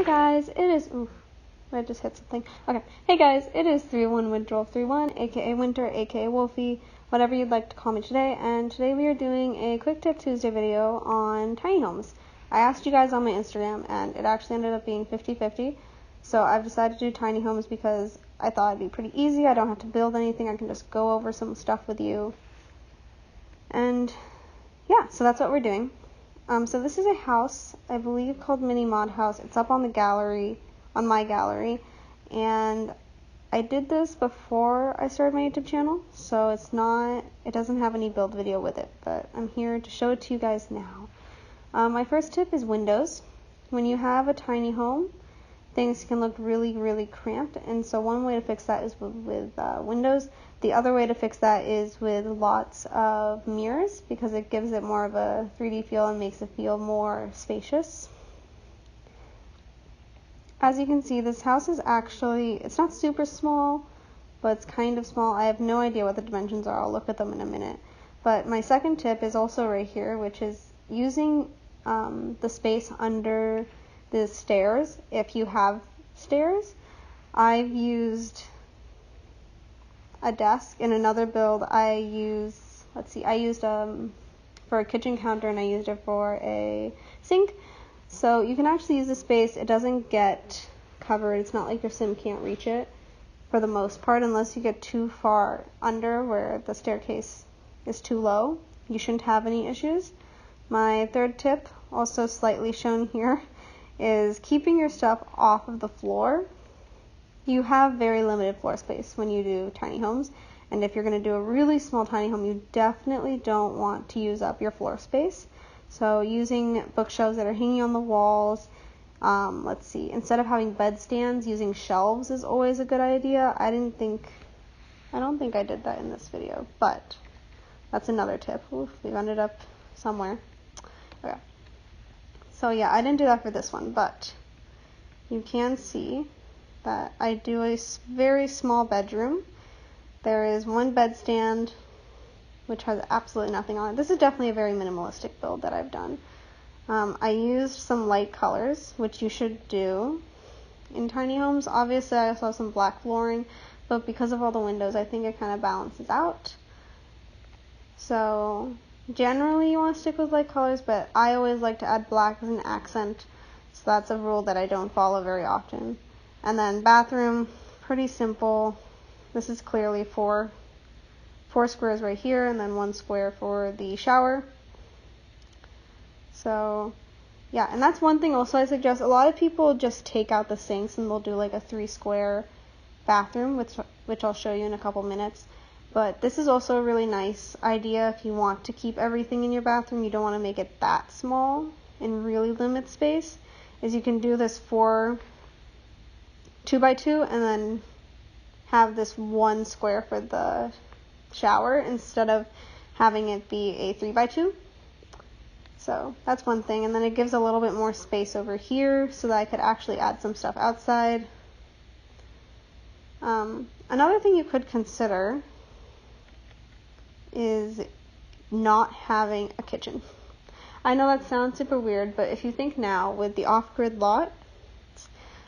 Hey guys, it is, I just hit something. Okay, hey guys, it is 31Winter31, aka Winter, aka Wolfie, whatever you'd like to call me today, and today we are doing a Quick Tip Tuesday video on tiny homes. I asked you guys on my Instagram, and it actually ended up being 50-50, so I've decided to do tiny homes because I thought it'd be pretty easy. I don't have to build anything, I can just go over some stuff with you, and yeah, so that's what we're doing. So this is a house, I believe, called Mini Mod House. It's up on the gallery, on my gallery, and I did this before I started my YouTube channel, so it doesn't have any build video with it, but I'm here to show it to you guys now. My first tip is windows. When you have a tiny home, things can look really, really cramped, and so one way to fix that is with windows. The other way to fix that is with lots of mirrors, because it gives it more of a 3D feel and makes it feel more spacious. As you can see, this house is actually, it's not super small, but it's kind of small. I have no idea what the dimensions are. I'll look at them in a minute. But my second tip is also right here, which is using the space under the stairs, if you have stairs. I've used a desk. In another build, I used for a kitchen counter, and I used it for a sink. So you can actually use the space. It doesn't get covered. It's not like your sim can't reach it for the most part, unless you get too far under where the staircase is too low. You shouldn't have any issues. My third tip, also slightly shown here, is keeping your stuff off of the floor. You have very limited floor space when you do tiny homes, and if you're going to do a really small tiny home, you definitely don't want to use up your floor space. So using bookshelves that are hanging on the walls, instead of having bed stands, using shelves is always a good idea. I don't think I did that in this video, but that's another tip. Oof, we've ended up somewhere. Okay. So yeah, I didn't do that for this one, but you can see that I do a very small bedroom. There is one bedstand, which has absolutely nothing on it. This is definitely a very minimalistic build that I've done. I used some light colors, which you should do in tiny homes. Obviously, I also have some black flooring, but because of all the windows, I think it kind of balances out. So generally, you want to stick with light colors, but I always like to add black as an accent, so that's a rule that I don't follow very often. And then bathroom, pretty simple. This is clearly four squares right here, and then 1 square for the shower. So yeah, and that's one thing also I suggest. A lot of people just take out the sinks and they'll do like a 3-square bathroom, which I'll show you in a couple minutes. But this is also a really nice idea if you want to keep everything in your bathroom. You don't want to make it that small and really limit space. Is you can do this 2x2 and then have this 1 square for the shower instead of having it be a 3x2. So that's one thing, and then it gives a little bit more space over here so that I could actually add some stuff outside. Another thing you could consider is not having a kitchen. I know that sounds super weird, but if you think now, with the off-grid lot,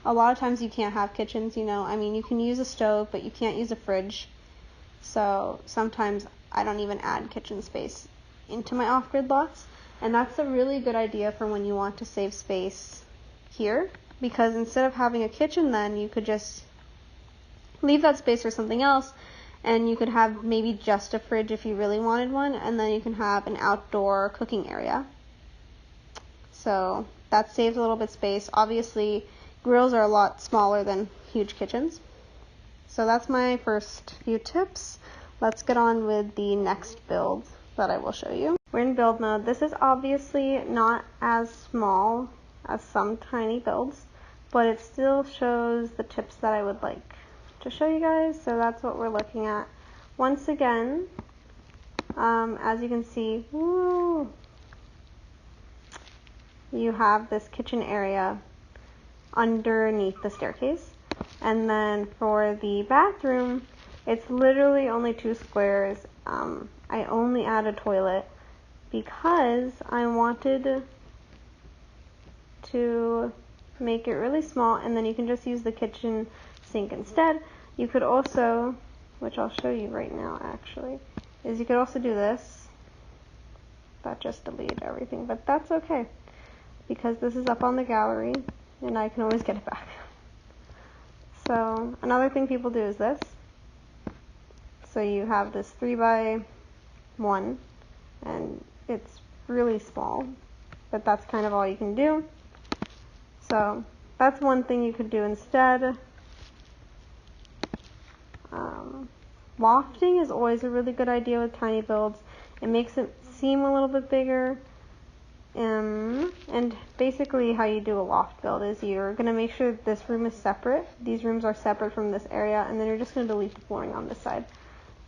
a lot of times you can't have kitchens, you know. I mean, you can use a stove, but you can't use a fridge. So sometimes I don't even add kitchen space into my off-grid lots. And that's a really good idea for when you want to save space here. Because instead of having a kitchen, then you could just leave that space for something else. And you could have maybe just a fridge if you really wanted one. And then you can have an outdoor cooking area. So that saves a little bit of space. Obviously, grills are a lot smaller than huge kitchens. So that's my first few tips. Let's get on with the next build that I will show you. We're in build mode. This is obviously not as small as some tiny builds, but it still shows the tips that I would like to show you guys. So that's what we're looking at. Once again, as you can see, you have this kitchen area underneath the staircase. And then for the bathroom, it's literally only 2 squares. I only add a toilet because I wanted to make it really small, and then you can just use the kitchen sink instead. You could also, which I'll show you right now actually, is you could also do this. That just deleted everything, but that's okay because this is up on the gallery and I can always get it back. So another thing people do is this. So you have this 3x1 and it's really small, but that's kind of all you can do. So that's one thing you could do instead. Lofting is always a really good idea with tiny builds. It makes it seem a little bit bigger. And basically how you do a loft build is you're going to make sure that this room is separate. These rooms are separate from this area, and then you're just going to delete the flooring on this side.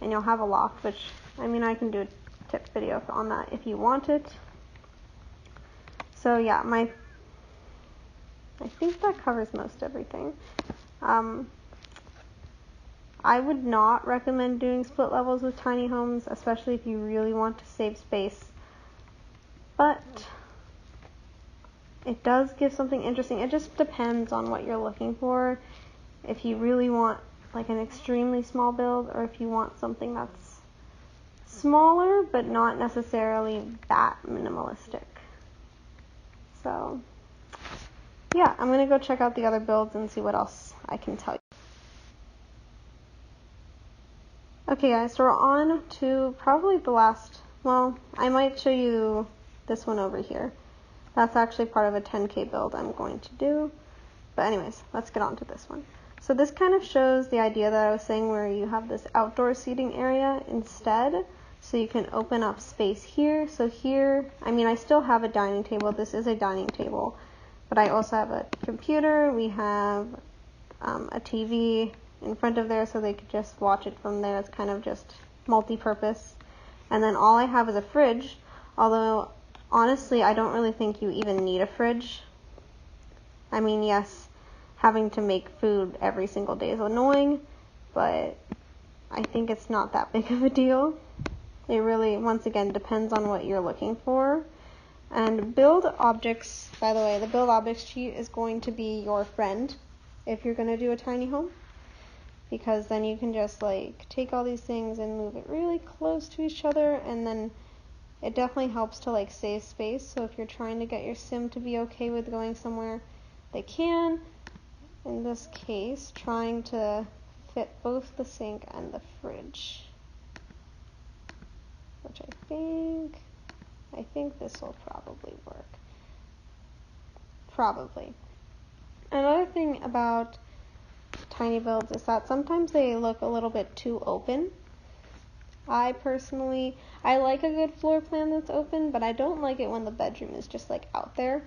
And you'll have a loft, which, I mean, I can do a tip video on that if you want it. So yeah, I think that covers most everything. I would not recommend doing split levels with tiny homes, especially if you really want to save space. But it does give something interesting. It just depends on what you're looking for. If you really want like an extremely small build, or if you want something that's smaller but not necessarily that minimalistic. So yeah, I'm gonna go check out the other builds and see what else I can tell you. Okay guys, so we're on to probably the last, well, I might show you this one over here. That's actually part of a 10K build I'm going to do. But anyways, let's get on to this one. So this kind of shows the idea that I was saying where you have this outdoor seating area instead. So you can open up space here. So here, I mean, I still have a dining table. This is a dining table. But I also have a computer. We have a TV in front of there so they could just watch it from there. It's kind of just multi-purpose. And then all I have is a fridge, although honestly I don't really think you even need a fridge. I mean, yes, having to make food every single day is annoying, but I think it's not that big of a deal. It really, once again, depends on what you're looking for. And build objects, by the way, the build objects sheet is going to be your friend if you're going to do a tiny home. Because then you can just like take all these things and move it really close to each other, and then it definitely helps to like save space. So if you're trying to get your sim to be okay with going somewhere they can, in this case, trying to fit both the sink and the fridge, which I think this will probably work. Probably. Another thing about tiny builds is that sometimes they look a little bit too open. I personally, I like a good floor plan that's open, but I don't like it when the bedroom is just like out there.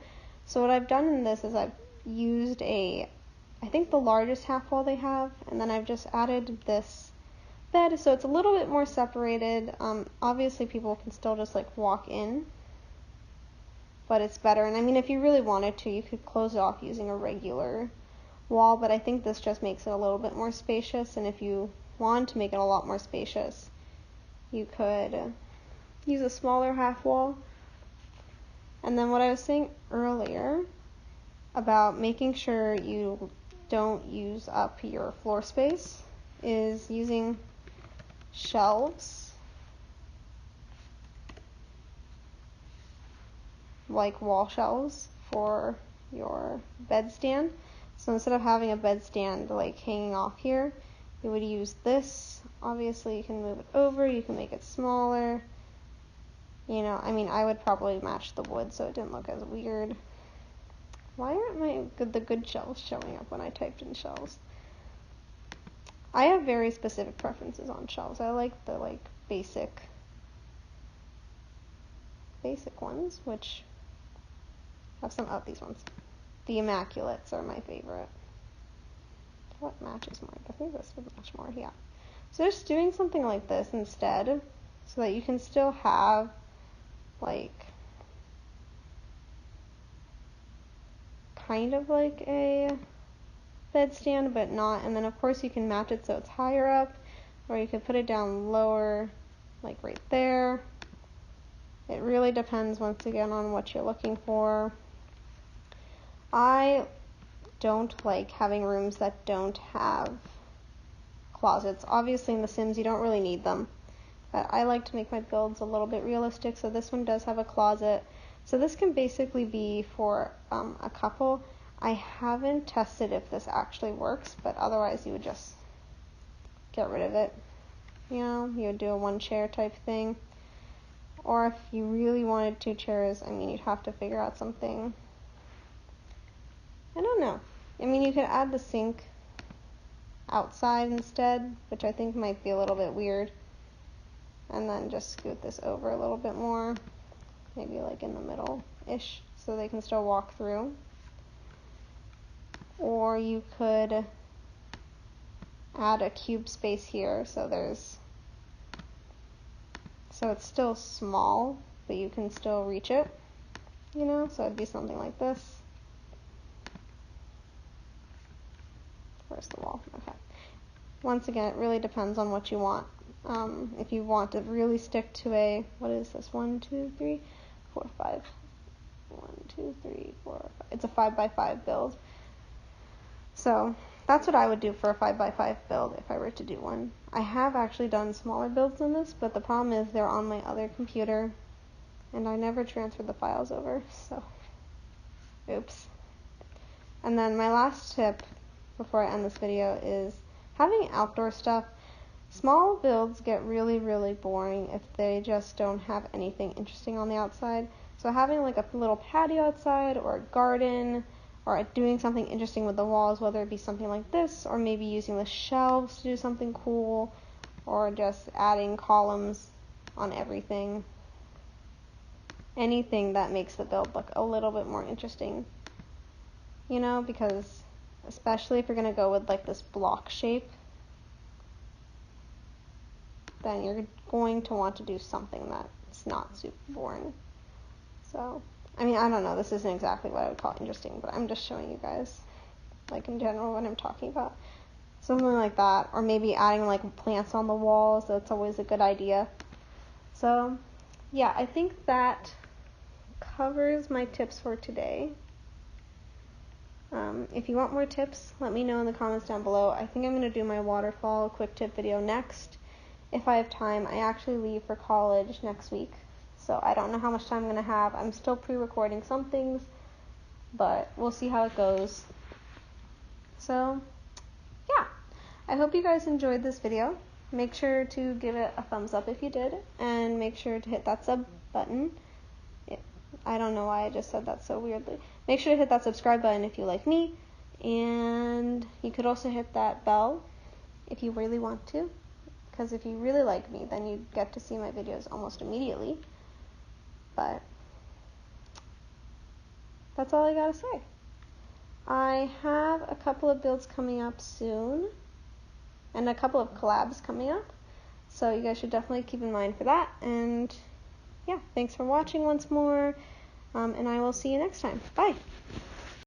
So what I've done in this is I've used I think the largest half wall they have, and then I've just added this bed, so it's a little bit more separated. Obviously people can still just like walk in, but it's better. And I mean, if you really wanted to, you could close it off using a regular wall, but I think this just makes it a little bit more spacious. And if you want to make it a lot more spacious, you could use a smaller half wall. And then what I was saying earlier about making sure you don't use up your floor space is using shelves, like wall shelves for your bedstand. So instead of having a bedstand like hanging off here, you would use this. Obviously you can move it over, you can make it smaller. You know, I mean, I would probably match the wood so it didn't look as weird. Why aren't the good shelves showing up when I typed in shelves? I have very specific preferences on shelves. I like the like basic ones, which have some, these ones. The Immaculates are my favorite. What matches more? I think this would match more, yeah. So just doing something like this instead, so that you can still have like kind of like a bedstand, but not. And then of course you can match it so it's higher up, or you could put it down lower, like right there. It really depends once again on what you're looking for. I don't like having rooms that don't have closets. Obviously in The Sims you don't really need them, but I like to make my builds a little bit realistic, so this one does have a closet. So this can basically be for a couple. I haven't tested if this actually works, but otherwise you would just get rid of it. You know, you would do a 1 chair type thing. Or if you really wanted 2 chairs, I mean, you'd have to figure out something. I don't know. I mean, you could add the sink outside instead, which I think might be a little bit weird. And then just scoot this over a little bit more, maybe like in the middle-ish, so they can still walk through. Or you could add a cube space here, so it's still small, but you can still reach it, you know, so it'd be something like this. Where's the wall? Okay. Once again, it really depends on what you want. If you want to really stick to a, what is this, 1, 2, 3, 4, 5. 1, 2, 3, 4, 5. It's a 5x5 build. So that's what I would do for a 5x5 build if I were to do one. I have actually done smaller builds than this, but the problem is they're on my other computer, and I never transferred the files over, so oops. And then my last tip before I end this video is having outdoor stuff. Small builds get really, really boring if they just don't have anything interesting on the outside. So having like a little patio outside, or a garden, or doing something interesting with the walls, whether it be something like this, or maybe using the shelves to do something cool, or just adding columns on everything. Anything that makes the build look a little bit more interesting. You know, because especially if you're going to go with like this block shape, then you're going to want to do something that's not super boring. So, I mean, I don't know, this isn't exactly what I would call interesting, but I'm just showing you guys, like in general, what I'm talking about. Something like that, or maybe adding like plants on the walls, that's always a good idea. So, yeah, I think that covers my tips for today. If you want more tips, let me know in the comments down below. I think I'm going to do my waterfall quick tip video next. If I have time. I actually leave for college next week, so I don't know how much time I'm going to have. I'm still pre-recording some things, but we'll see how it goes. So, yeah. I hope you guys enjoyed this video. Make sure to give it a thumbs up if you did, and make sure to hit that sub button. I don't know why I just said that so weirdly. Make sure to hit that subscribe button if you like me, and you could also hit that bell if you really want to, because if you really like me, then you get to see my videos almost immediately. But that's all I gotta say. I have a couple of builds coming up soon, and a couple of collabs coming up, so you guys should definitely keep in mind for that. And yeah, thanks for watching once more, and I will see you next time. Bye!